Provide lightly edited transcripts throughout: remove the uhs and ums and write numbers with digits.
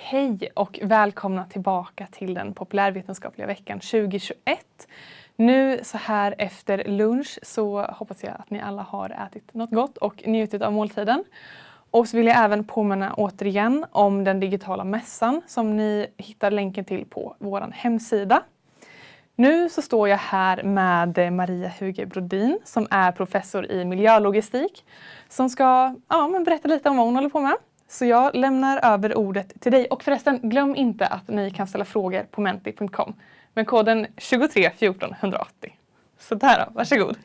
Hej och välkomna tillbaka till den populärvetenskapliga veckan 2021. Nu så här efter lunch så hoppas jag att ni alla har ätit något gott och njutit av måltiden. Och så vill jag även påminna återigen om den digitala mässan som ni hittar länken till på vår hemsida. Nu så står jag här med Maria Huge Brodin som är professor i miljölogistik som ska berätta lite om vad hon håller på med. Så jag lämnar över ordet till dig. Och förresten, glöm inte att ni kan ställa frågor på menti.com med koden 23 14 180. Så där då, varsågod.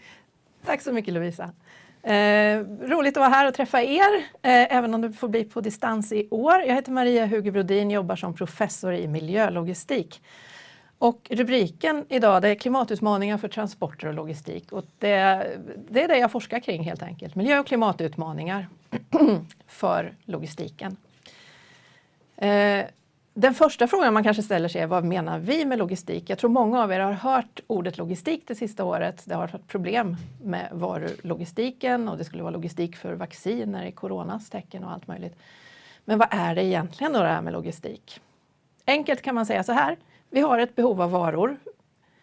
Tack så mycket Lovisa. Roligt att vara här och träffa er, även om det får bli på distans i år. Jag heter Maria Huge Brodin, jobbar som professor i miljölogistik. Och rubriken idag det är klimatutmaningar för transporter och logistik. Och det är det jag forskar kring helt enkelt. Miljö- och klimatutmaningar för logistiken. Den första frågan man kanske ställer sig är vad menar vi med logistik? Jag tror många av er har hört ordet logistik det sista året. Det har varit problem med varulogistiken och det skulle vara logistik för vacciner i coronas tecken och allt möjligt. Men vad är det egentligen då det här med logistik? Enkelt kan man säga så här. Vi har ett behov av varor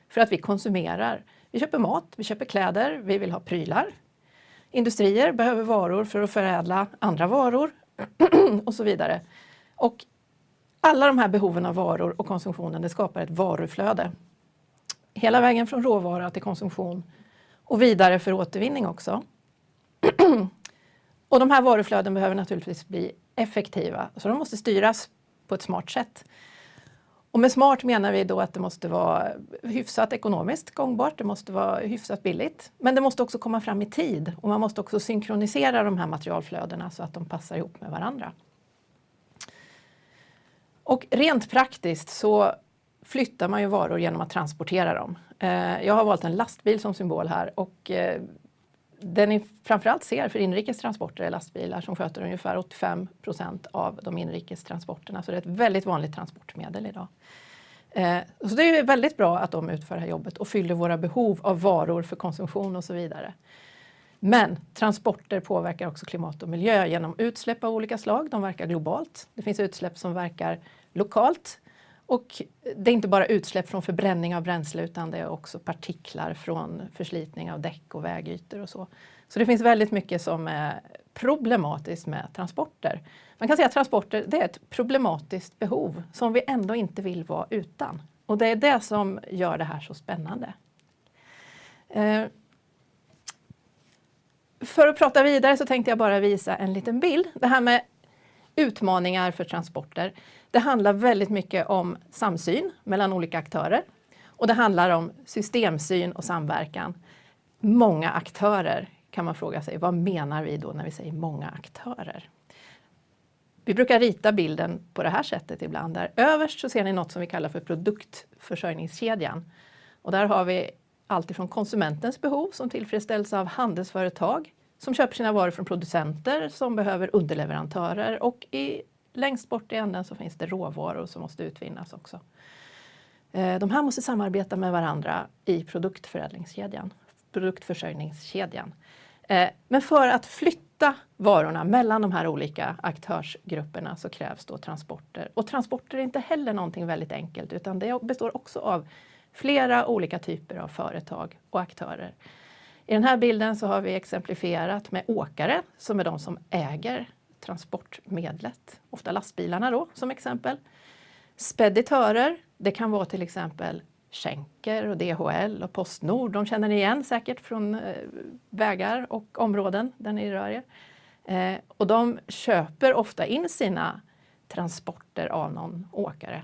för att vi konsumerar. Vi köper mat, vi köper kläder, vi vill ha prylar. Industrier behöver varor för att förädla andra varor och så vidare. Och alla de här behoven av varor och konsumtionen det skapar ett varuflöde. Hela vägen från råvara till konsumtion och vidare för återvinning också. Och de här varuflöden behöver naturligtvis bli effektiva så de måste styras på ett smart sätt. Och med smart menar vi då att det måste vara hyfsat ekonomiskt gångbart, det måste vara hyfsat billigt. Men det måste också komma fram i tid och man måste också synkronisera de här materialflödena så att de passar ihop med varandra. Och rent praktiskt så flyttar man ju varor genom att transportera dem. Jag har valt en lastbil som symbol här och den ni framförallt ser för inrikes transporter är lastbilar som sköter ungefär 85% av de inrikes transporterna. Så det är ett väldigt vanligt transportmedel idag. Så det är väldigt bra att de utför det här jobbet och fyller våra behov av varor för konsumtion och så vidare. Men transporter påverkar också klimat och miljö genom utsläpp av olika slag. De verkar globalt. Det finns utsläpp som verkar lokalt. Och det är inte bara utsläpp från förbränning av bränsle utan det är också partiklar från förslitning av däck och vägytor och så. Så det finns väldigt mycket som är problematiskt med transporter. Man kan säga att transporter det är ett problematiskt behov som vi ändå inte vill vara utan. Och det är det som gör det här så spännande. För att prata vidare så tänkte jag bara visa en liten bild. Det här med utmaningar för transporter. Det handlar väldigt mycket om samsyn mellan olika aktörer. Och det handlar om systemsyn och samverkan. Många aktörer kan man fråga sig. Vad menar vi då när vi säger många aktörer? Vi brukar rita bilden på det här sättet ibland. Där överst så ser ni något som vi kallar för produktförsörjningskedjan. Och där har vi allt ifrån konsumentens behov som tillfredsställs av handelsföretag som köper sina varor från producenter som behöver underleverantörer och längst bort i änden så finns det råvaror som måste utvinnas också. De här måste samarbeta med varandra i produktförsörjningskedjan. Men för att flytta varorna mellan de här olika aktörsgrupperna så krävs då transporter. Och transporter är inte heller någonting väldigt enkelt utan det består också av flera olika typer av företag och aktörer. I den här bilden så har vi exemplifierat med åkare som är de som äger transportmedlet. Ofta lastbilarna då som exempel. Speditörer, det kan vara till exempel Schenker och DHL och Postnord. De känner ni igen säkert från vägar och områden där ni rör er. Och de köper ofta in sina transporter av någon åkare.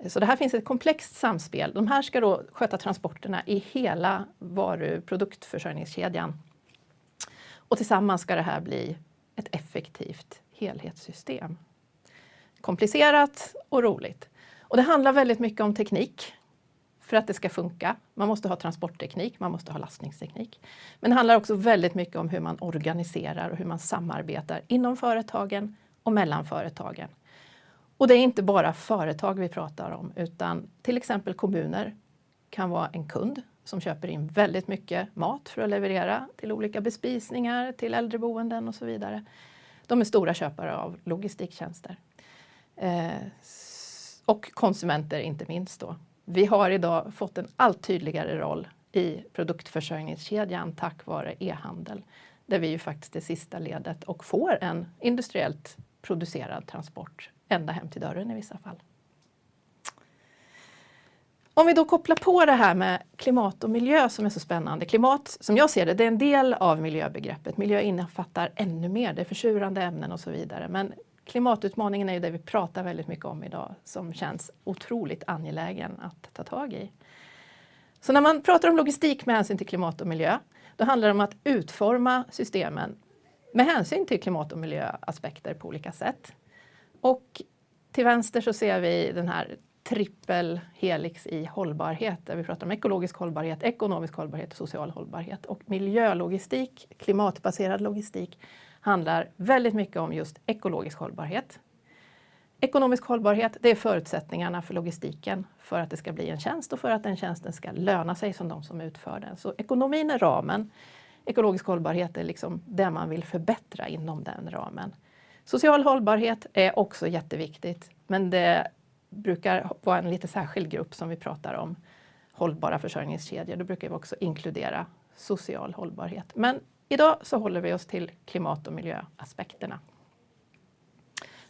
Så det här finns ett komplext samspel. De här ska då sköta transporterna i hela produktförsörjningskedjan. Och tillsammans ska det här bli ett effektivt helhetssystem. Komplicerat och roligt. Och det handlar väldigt mycket om teknik för att det ska funka. Man måste ha transportteknik, man måste ha lastningsteknik. Men det handlar också väldigt mycket om hur man organiserar och hur man samarbetar inom företagen och mellan företagen. Och det är inte bara företag vi pratar om utan till exempel kommuner kan vara en kund som köper in väldigt mycket mat för att leverera till olika bespisningar, till äldreboenden och så vidare. De är stora köpare av logistiktjänster. Och konsumenter inte minst då. Vi har idag fått en allt tydligare roll i produktförsörjningskedjan tack vare e-handel. Där vi ju faktiskt är sista ledet och får en industriellt producerad transport ända hem till dörren i vissa fall. Om vi då kopplar på det här med klimat och miljö som är så spännande. Klimat, som jag ser det, är en del av miljöbegreppet. Miljö innefattar ännu mer, det är försurande ämnen och så vidare. Men klimatutmaningen är ju det vi pratar väldigt mycket om idag som känns otroligt angelägen att ta tag i. Så när man pratar om logistik med hänsyn till klimat och miljö, då handlar det om att utforma systemen med hänsyn till klimat- och miljöaspekter på olika sätt. Och till vänster så ser vi den här trippelhelix i hållbarhet, där vi pratar om ekologisk hållbarhet, ekonomisk hållbarhet och social hållbarhet. Och miljölogistik, klimatbaserad logistik, handlar väldigt mycket om just ekologisk hållbarhet. Ekonomisk hållbarhet, det är förutsättningarna för logistiken för att det ska bli en tjänst och för att den tjänsten ska löna sig som de som utför den. Så ekonomin är ramen. Ekologisk hållbarhet är liksom det man vill förbättra inom den ramen. Social hållbarhet är också jätteviktigt, men det brukar vara en lite särskild grupp som vi pratar om. Hållbara försörjningskedjor, då brukar vi också inkludera social hållbarhet. Men idag så håller vi oss till klimat- och miljöaspekterna.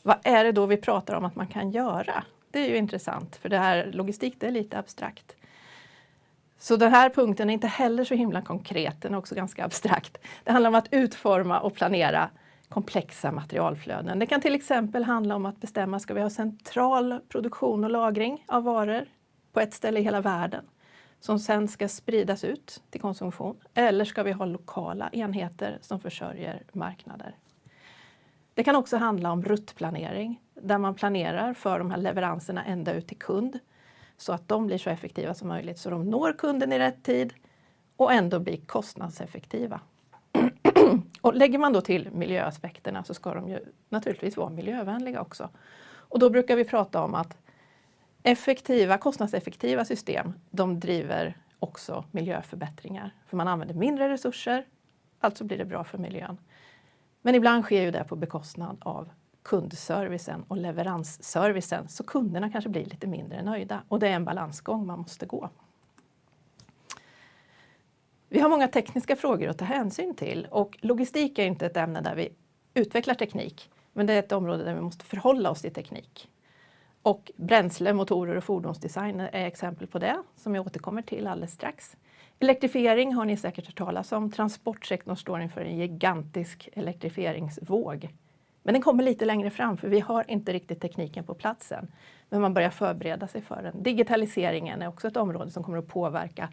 Vad är det då vi pratar om att man kan göra? Det är ju intressant, för det här logistik, det är lite abstrakt. Så den här punkten är inte heller så himla konkret, den är också ganska abstrakt. Det handlar om att utforma och planera komplexa materialflöden. Det kan till exempel handla om att bestämma, ska vi ha central produktion och lagring av varor på ett ställe i hela världen som sen ska spridas ut till konsumtion? Eller ska vi ha lokala enheter som försörjer marknader? Det kan också handla om ruttplanering, där man planerar för de här leveranserna ända ut till kund så att de blir så effektiva som möjligt, så de når kunden i rätt tid och ändå blir kostnadseffektiva. Och lägger man då till miljöaspekterna så ska de ju naturligtvis vara miljövänliga också. Och då brukar vi prata om att kostnadseffektiva system, de driver också miljöförbättringar. För man använder mindre resurser, alltså blir det bra för miljön. Men ibland sker ju det på bekostnad av kundservicen och leveransservicen, så kunderna kanske blir lite mindre nöjda. Och det är en balansgång man måste gå. Vi har många tekniska frågor att ta hänsyn till, och logistik är inte ett ämne där vi utvecklar teknik, men det är ett område där vi måste förhålla oss till teknik. Och bränsle, motorer och fordonsdesign är exempel på det, som jag återkommer till alldeles strax. Elektrifiering har ni säkert hört talas om. Transportsektorn står inför en gigantisk elektrifieringsvåg. Men den kommer lite längre fram, för vi har inte riktigt tekniken på platsen. Men man börjar förbereda sig för den. Digitaliseringen är också ett område som kommer att påverka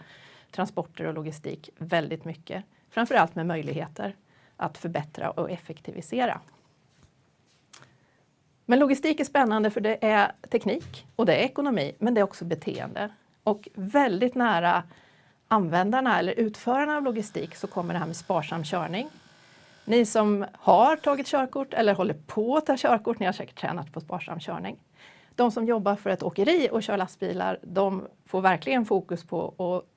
transporter och logistik väldigt mycket. Framförallt med möjligheter att förbättra och effektivisera. Men logistik är spännande, för det är teknik och det är ekonomi, men det är också beteende. Och väldigt nära användarna eller utförarna av logistik så kommer det här med sparsam körning. Ni som har tagit körkort eller håller på att ta körkort, ni har säkert tränat på sparsam körning. De som jobbar för ett åkeri och kör lastbilar, de får verkligen fokus på att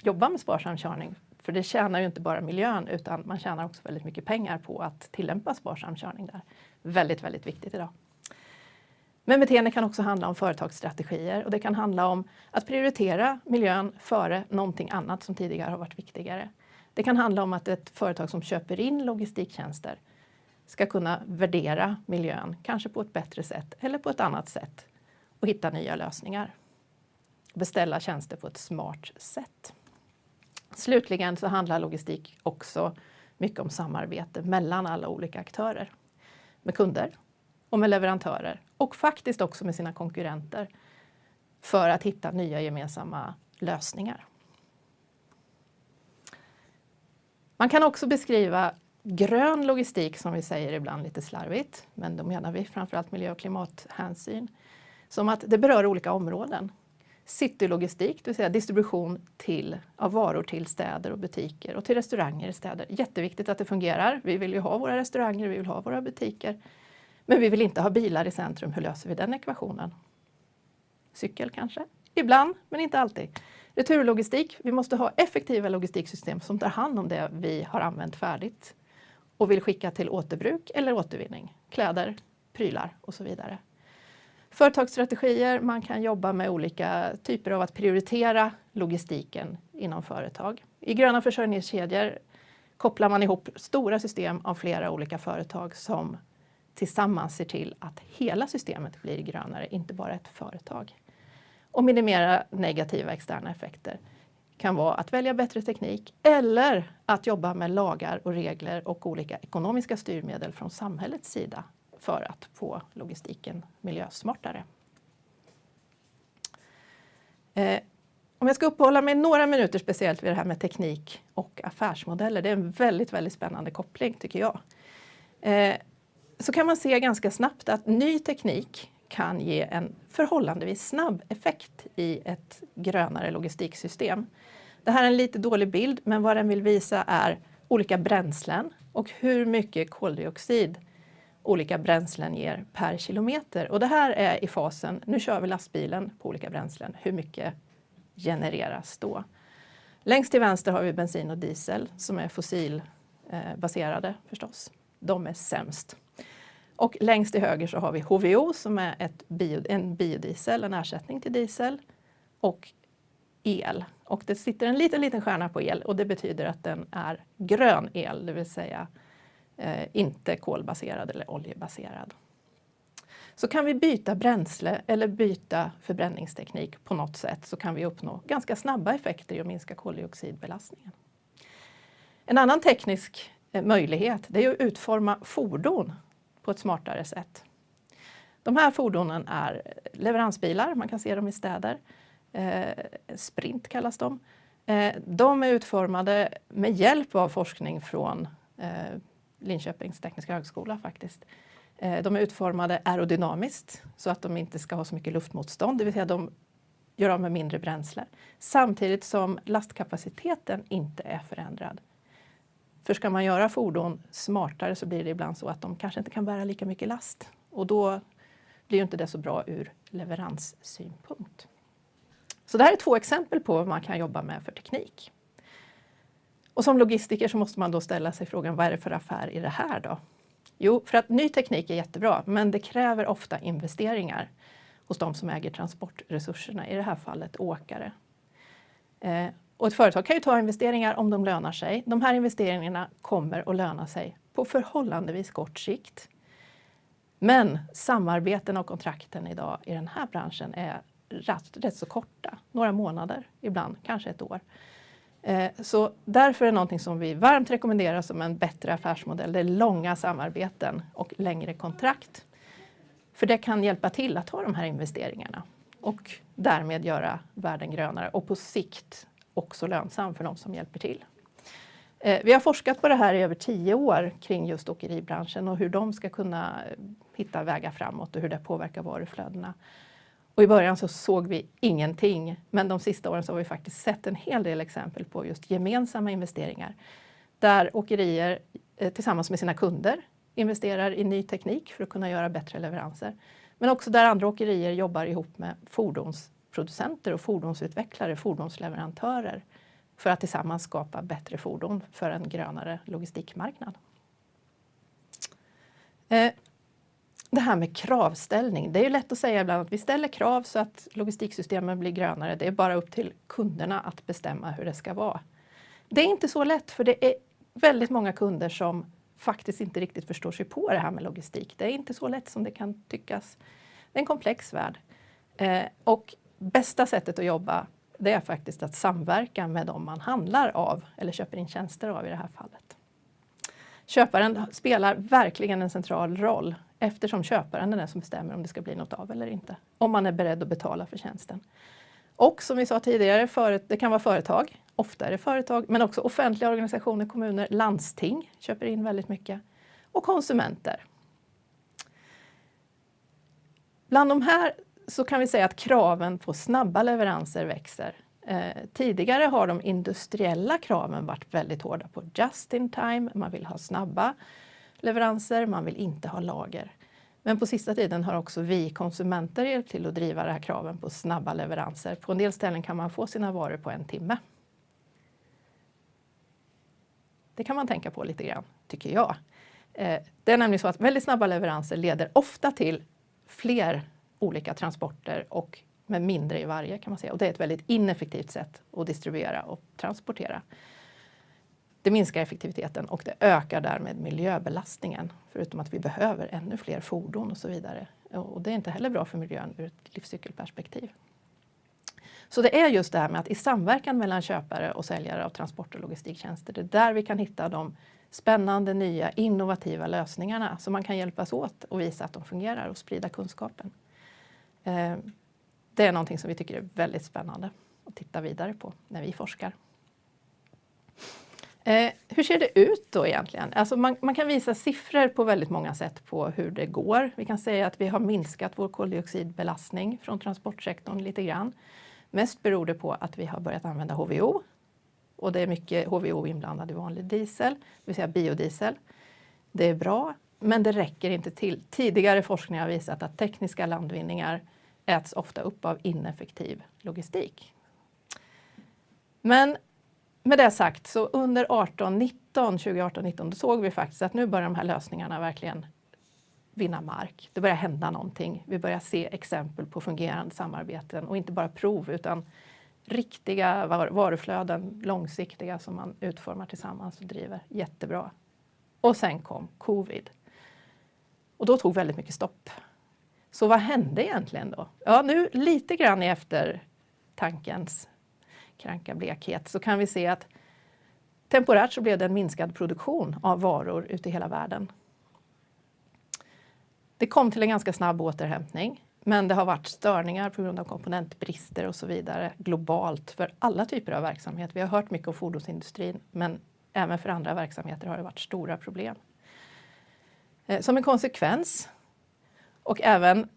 jobba med sparsam körning. För det tjänar ju inte bara miljön, utan man tjänar också väldigt mycket pengar på att tillämpa sparsam körning där. Väldigt, väldigt viktigt idag. Men beteende kan också handla om företagsstrategier, och det kan handla om att prioritera miljön före någonting annat som tidigare har varit viktigare. Det kan handla om att ett företag som köper in logistiktjänster ska kunna värdera miljön, kanske på ett bättre sätt eller på ett annat sätt, och hitta nya lösningar. Beställa tjänster på ett smart sätt. Slutligen så handlar logistik också mycket om samarbete mellan alla olika aktörer. Med kunder och med leverantörer, och faktiskt också med sina konkurrenter, för att hitta nya gemensamma lösningar. Man kan också beskriva grön logistik, som vi säger ibland lite slarvigt, men då menar vi framförallt miljö- och klimathänsyn, som att det berör olika områden. Citylogistik, det vill säga distribution av varor till städer och butiker och till restauranger i städer. Jätteviktigt att det fungerar. Vi vill ju ha våra restauranger, vi vill ha våra butiker. Men vi vill inte ha bilar i centrum. Hur löser vi den ekvationen? Cykel kanske? Ibland, men inte alltid. Returlogistik. Vi måste ha effektiva logistiksystem som tar hand om det vi har använt färdigt och vill skicka till återbruk eller återvinning. Kläder, prylar och så vidare. Företagsstrategier, man kan jobba med olika typer av att prioritera logistiken inom företag. I gröna försörjningskedjor kopplar man ihop stora system av flera olika företag som tillsammans ser till att hela systemet blir grönare, inte bara ett företag. Och minimera negativa externa effekter kan vara att välja bättre teknik eller att jobba med lagar och regler och olika ekonomiska styrmedel från samhällets sida för att få logistiken miljösmartare. Om jag ska uppehålla mig några minuter speciellt vid det här med teknik och affärsmodeller. Det är en väldigt, väldigt spännande koppling tycker jag. Så kan man se ganska snabbt att ny teknik kan ge en förhållandevis snabb effekt i ett grönare logistiksystem. Det här är en lite dålig bild, men vad den vill visa är olika bränslen och hur mycket koldioxid olika bränslen ger per kilometer. Och det här är i fasen, nu kör vi lastbilen på olika bränslen, hur mycket genereras då? Längst till vänster har vi bensin och diesel som är fossilbaserade förstås. De är sämst. Och längst till höger så har vi HVO som är en biodiesel, en ersättning till diesel och el. Och det sitter en liten stjärna på el och det betyder att den är grön el, det vill säga inte kolbaserad eller oljebaserad. Så kan vi byta bränsle eller byta förbränningsteknik på något sätt så kan vi uppnå ganska snabba effekter i att minska koldioxidbelastningen. En annan teknisk möjlighet det är att utforma fordon på ett smartare sätt. De här fordonen är leveransbilar, man kan se dem i städer. Sprint kallas de. De är utformade med hjälp av forskning från Linköpings tekniska högskola faktiskt. De är utformade aerodynamiskt så att de inte ska ha så mycket luftmotstånd, det vill säga de gör av med mindre bränsle. Samtidigt som lastkapaciteten inte är förändrad. För ska man göra fordon smartare så blir det ibland så att de kanske inte kan bära lika mycket last. Och då blir ju inte det så bra ur leveranssynpunkt. Så det här är 2 exempel på vad man kan jobba med för teknik. Och som logistiker så måste man då ställa sig frågan, vad är det för affär i det här då? Jo, för att ny teknik är jättebra, men det kräver ofta investeringar hos de som äger transportresurserna, i det här fallet åkare. Och ett företag kan ju ta investeringar om de lönar sig. De här investeringarna kommer att löna sig på förhållandevis kort sikt. Men samarbeten och kontrakten idag i den här branschen är rätt så korta. Några månader, ibland kanske ett år. Så därför är det någonting som vi varmt rekommenderar som en bättre affärsmodell. Det är långa samarbeten och längre kontrakt. För det kan hjälpa till att ta de här investeringarna och därmed göra världen grönare och på sikt också lönsam för de som hjälper till. Vi har forskat på det här i över 10 år kring just åkeribranschen och hur de ska kunna hitta vägar framåt och hur det påverkar varuflödena. Och i början så såg vi ingenting, men de sista åren så har vi faktiskt sett en hel del exempel på just gemensamma investeringar. Där åkerier tillsammans med sina kunder investerar i ny teknik för att kunna göra bättre leveranser. Men också där andra åkerier jobbar ihop med fordonsproducenter och fordonsutvecklare, fordonsleverantörer. För att tillsammans skapa bättre fordon för en grönare logistikmarknad. Det här med kravställning, det är ju lätt att säga ibland att vi ställer krav så att logistiksystemen blir grönare. Det är bara upp till kunderna att bestämma hur det ska vara. Det är inte så lätt för det är väldigt många kunder som faktiskt inte riktigt förstår sig på det här med logistik. Det är inte så lätt som det kan tyckas. Det är en komplex värld. Och bästa sättet att jobba det är faktiskt att samverka med dem man handlar av eller köper in tjänster av i det här fallet. Köparen spelar verkligen en central roll eftersom köparen är den som bestämmer om det ska bli något av eller inte. Om man är beredd att betala för tjänsten. Och som vi sa tidigare, det kan vara företag, ofta är det företag, men också offentliga organisationer, kommuner, landsting köper in väldigt mycket. Och konsumenter. Bland de här så kan vi säga att kraven på snabba leveranser växer. Tidigare har de industriella kraven varit väldigt hårda på just in time. Man vill ha snabba leveranser, man vill inte ha lager. Men på sista tiden har också vi konsumenter hjälpt till att driva de här kraven på snabba leveranser. På en del ställen kan man få sina varor på 1 timme. Det kan man tänka på lite grann, tycker jag. Det är nämligen så att väldigt snabba leveranser leder ofta till fler olika transporter och med mindre i varje kan man säga. Och det är ett väldigt ineffektivt sätt att distribuera och transportera. Det minskar effektiviteten och det ökar därmed miljöbelastningen. Förutom att vi behöver ännu fler fordon och så vidare. Och det är inte heller bra för miljön ur ett livscykelperspektiv. Så det är just det här med att i samverkan mellan köpare och säljare av transport- och logistiktjänster, det är där vi kan hitta de spännande, nya, innovativa lösningarna som man kan hjälpas åt och visa att de fungerar och sprida kunskapen. Det är någonting som vi tycker är väldigt spännande att titta vidare på när vi forskar. Hur ser det ut då egentligen? Alltså man kan visa siffror på väldigt många sätt på hur det går. Vi kan säga att vi har minskat vår koldioxidbelastning från transportsektorn lite grann. Mest beror det på att vi har börjat använda HVO. Och det är mycket HVO inblandad i vanlig diesel, det vill säga biodiesel. Det är bra, men det räcker inte till. Tidigare forskning har visat att tekniska landvinningar äts ofta upp av ineffektiv logistik. Men med det sagt så under 2018-19 då såg vi faktiskt att nu börjar de här lösningarna verkligen vinna mark. Det börjar hända någonting. Vi börjar se exempel på fungerande samarbeten och inte bara prov utan riktiga varuflöden, långsiktiga som man utformar tillsammans och driver jättebra. Och sen kom covid. Och då tog väldigt mycket stopp. Så vad hände egentligen då? Ja, nu lite grann i eftertankens kranka blekhet så kan vi se att temporärt så blev det en minskad produktion av varor ute i hela världen. Det kom till en ganska snabb återhämtning, men det har varit störningar på grund av komponentbrister och så vidare globalt för alla typer av verksamhet. Vi har hört mycket om fordonsindustrin, men även för andra verksamheter har det varit stora problem. Som en konsekvens, och även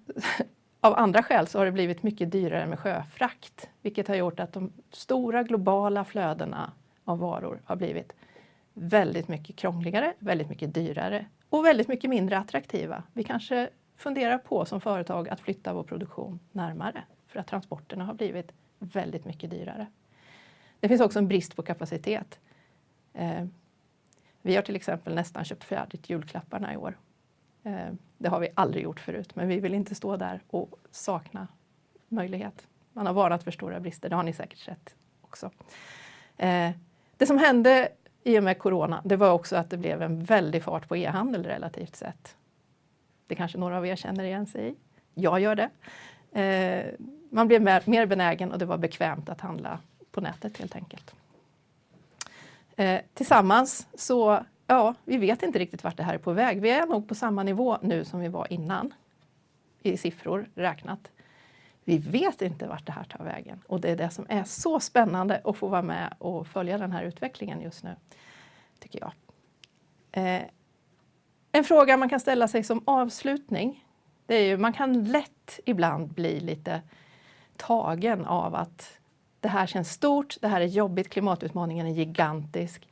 av andra skäl, så har det blivit mycket dyrare med sjöfrakt, vilket har gjort att de stora globala flödena av varor har blivit väldigt mycket krångligare, väldigt mycket dyrare och väldigt mycket mindre attraktiva. Vi kanske funderar på som företag att flytta vår produktion närmare för att transporterna har blivit väldigt mycket dyrare. Det finns också en brist på kapacitet. Vi har till exempel nästan köpt färdigt julklapparna i år. Det har vi aldrig gjort förut, men vi vill inte stå där och sakna möjlighet. Man har varnat för stora brister, det har ni säkert sett också. Det som hände i och med corona, det var också att det blev en väldig fart på e-handel relativt sett. Det kanske några av er känner igen sig i. Jag gör det. Man blev mer benägen och det var bekvämt att handla på nätet helt enkelt. Tillsammans så, ja, vi vet inte riktigt vart det här är på väg. Vi är nog på samma nivå nu som vi var innan i siffror räknat. Vi vet inte vart det här tar vägen och det är det som är så spännande att få vara med och följa den här utvecklingen just nu, tycker jag. En fråga man kan ställa sig som avslutning, det är ju, man kan lätt ibland bli lite tagen av att det här känns stort, det här är jobbigt, klimatutmaningen är gigantisk.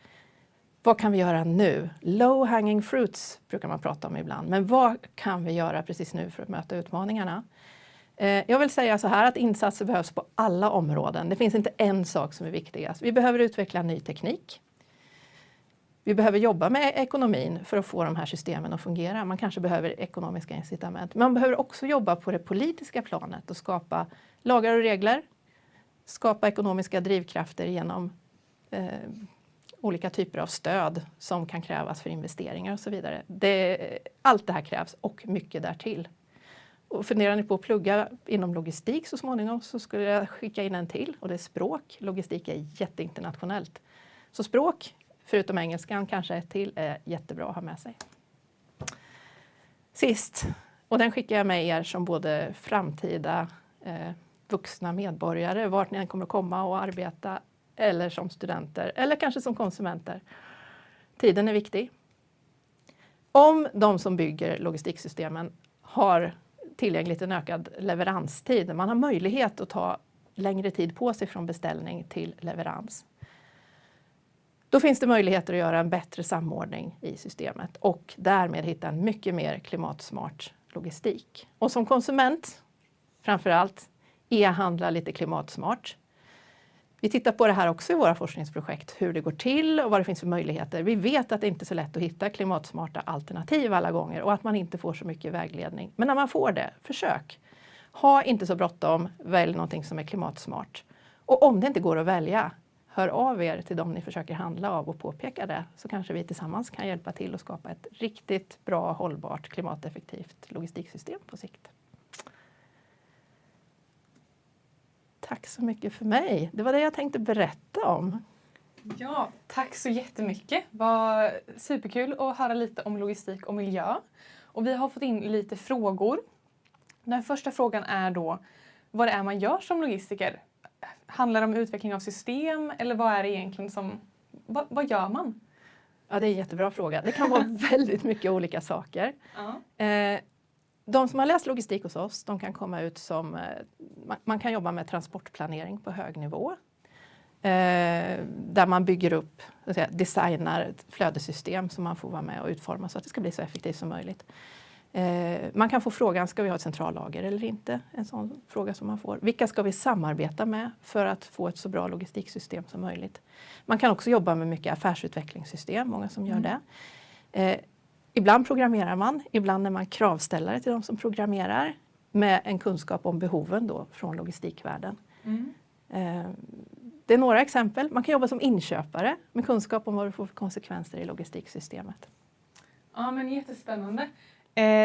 Vad kan vi göra nu? Low hanging fruits brukar man prata om ibland, men vad kan vi göra precis nu för att möta utmaningarna? Jag vill säga så här att insatser behövs på alla områden. Det finns inte en sak som är viktigast. Vi behöver utveckla ny teknik. Vi behöver jobba med ekonomin för att få de här systemen att fungera. Man kanske behöver ekonomiska incitament. Men man behöver också jobba på det politiska planet och skapa lagar och regler. Skapa ekonomiska drivkrafter genom olika typer av stöd som kan krävas för investeringar och så vidare. Allt det här krävs och mycket därtill. Och funderar ni på att plugga inom logistik så småningom så skulle jag skicka in en till och det är språk. Logistik är jätteinternationellt. Så språk, förutom engelskan kanske ett till, är jättebra att ha med sig. Sist, och den skickar jag med er som både framtida vuxna medborgare, vart ni än kommer att komma och arbeta, eller som studenter, eller kanske som konsumenter. Tiden är viktig. Om de som bygger logistiksystemen har tillgängligt en ökad leveranstid, man har möjlighet att ta längre tid på sig från beställning till leverans, då finns det möjligheter att göra en bättre samordning i systemet och därmed hitta en mycket mer klimatsmart logistik. Och som konsument, framförallt, e-handla lite klimatsmart. Vi tittar på det här också i våra forskningsprojekt, hur det går till och vad det finns för möjligheter. Vi vet att det inte är så lätt att hitta klimatsmarta alternativ alla gånger och att man inte får så mycket vägledning. Men när man får det, försök. Ha inte så bråttom, välj någonting som är klimatsmart. Och om det inte går att välja, hör av er till dem ni försöker handla av och påpeka det. Så kanske vi tillsammans kan hjälpa till att skapa ett riktigt bra, hållbart, klimateffektivt logistiksystem på sikt. Tack så mycket för mig. Det var det jag tänkte berätta om. Ja, tack så jättemycket. Det var superkul att höra lite om logistik och miljö. Och vi har fått in lite frågor. Den första frågan är då vad det är man gör som logistiker. Handlar det om utveckling av system eller vad är det egentligen som... Vad gör man? Ja, det är en jättebra fråga. Det kan vara väldigt mycket olika saker. De som har läst logistik hos oss, de kan komma ut som... Man kan jobba med transportplanering på hög nivå. Där man bygger upp, designar ett flödessystem som man får vara med och utforma så att det ska bli så effektivt som möjligt. Man kan få frågan, ska vi ha ett centrallager eller inte? En sån fråga som man får. Vilka ska vi samarbeta med för att få ett så bra logistiksystem som möjligt? Man kan också jobba med mycket affärsutvecklingssystem, många som gör det. Ibland programmerar man, ibland är man kravställare till de som programmerar med en kunskap om behoven då från logistikvärlden. Det är några exempel. Man kan jobba som inköpare med kunskap om vad det får för konsekvenser i logistiksystemet. Ja, men jättespännande.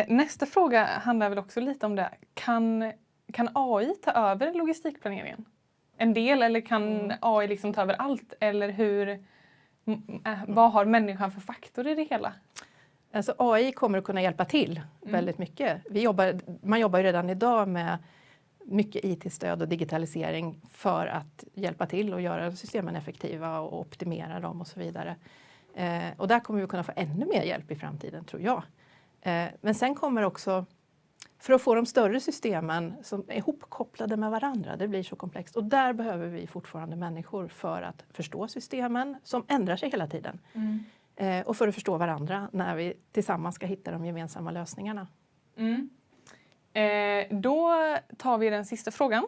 Nästa fråga handlar väl också lite om det. Kan AI ta över logistikplaneringen? En del eller kan AI liksom ta över allt? Eller vad har människan för faktor i det hela? Alltså AI kommer att kunna hjälpa till väldigt mycket. Man jobbar ju redan idag med mycket IT-stöd och digitalisering för att hjälpa till och göra systemen effektiva och optimera dem och så vidare. Och där kommer vi kunna få ännu mer hjälp i framtiden, tror jag. Men sen kommer också, för att få de större systemen som är ihopkopplade med varandra, det blir så komplext. Och där behöver vi fortfarande människor för att förstå systemen som ändrar sig hela tiden. Och för att förstå varandra när vi tillsammans ska hitta de gemensamma lösningarna. Då tar vi den sista frågan.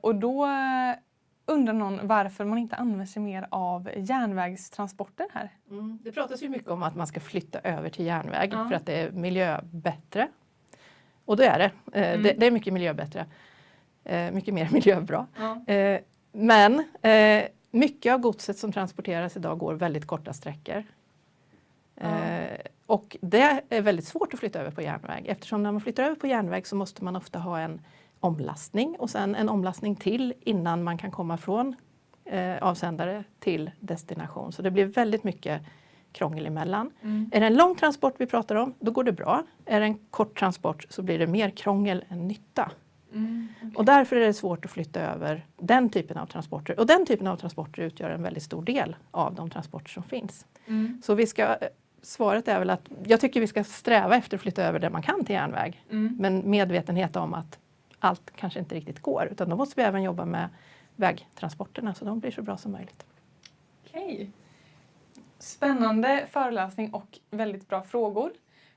Och då undrar någon varför man inte använder sig mer av järnvägstransporter här. Det pratas ju mycket om att man ska flytta över till järnväg för att det är miljöbättre. Och det är det. Det är mycket miljöbättre. Mycket mer miljöbra. Men mycket av godset som transporteras idag går väldigt korta sträckor. Och det är väldigt svårt att flytta över på järnväg. Eftersom när man flyttar över på järnväg så måste man ofta ha en omlastning och sen en omlastning till innan man kan komma från avsändare till destination. Så det blir väldigt mycket krångel emellan. Är det en lång transport vi pratar om, då går det bra. Är det en kort transport så blir det mer krångel än nytta. Och därför är det svårt att flytta över den typen av transporter. Och den typen av transporter utgör en väldigt stor del av de transporter som finns. Så svaret är väl att jag tycker vi ska sträva efter att flytta över det man kan till järnväg. Men medvetenhet om att allt kanske inte riktigt går. Utan då måste vi även jobba med vägtransporterna så de blir så bra som möjligt. Okej. Spännande föreläsning och väldigt bra frågor.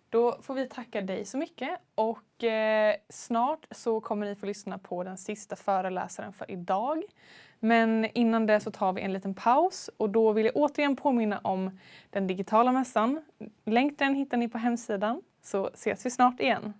Då får vi tacka dig så mycket och snart så kommer ni få lyssna på den sista föreläsaren för idag. Men innan det så tar vi en liten paus och då vill jag återigen påminna om den digitala mässan. Länk till den hittar ni på hemsidan så ses vi snart igen.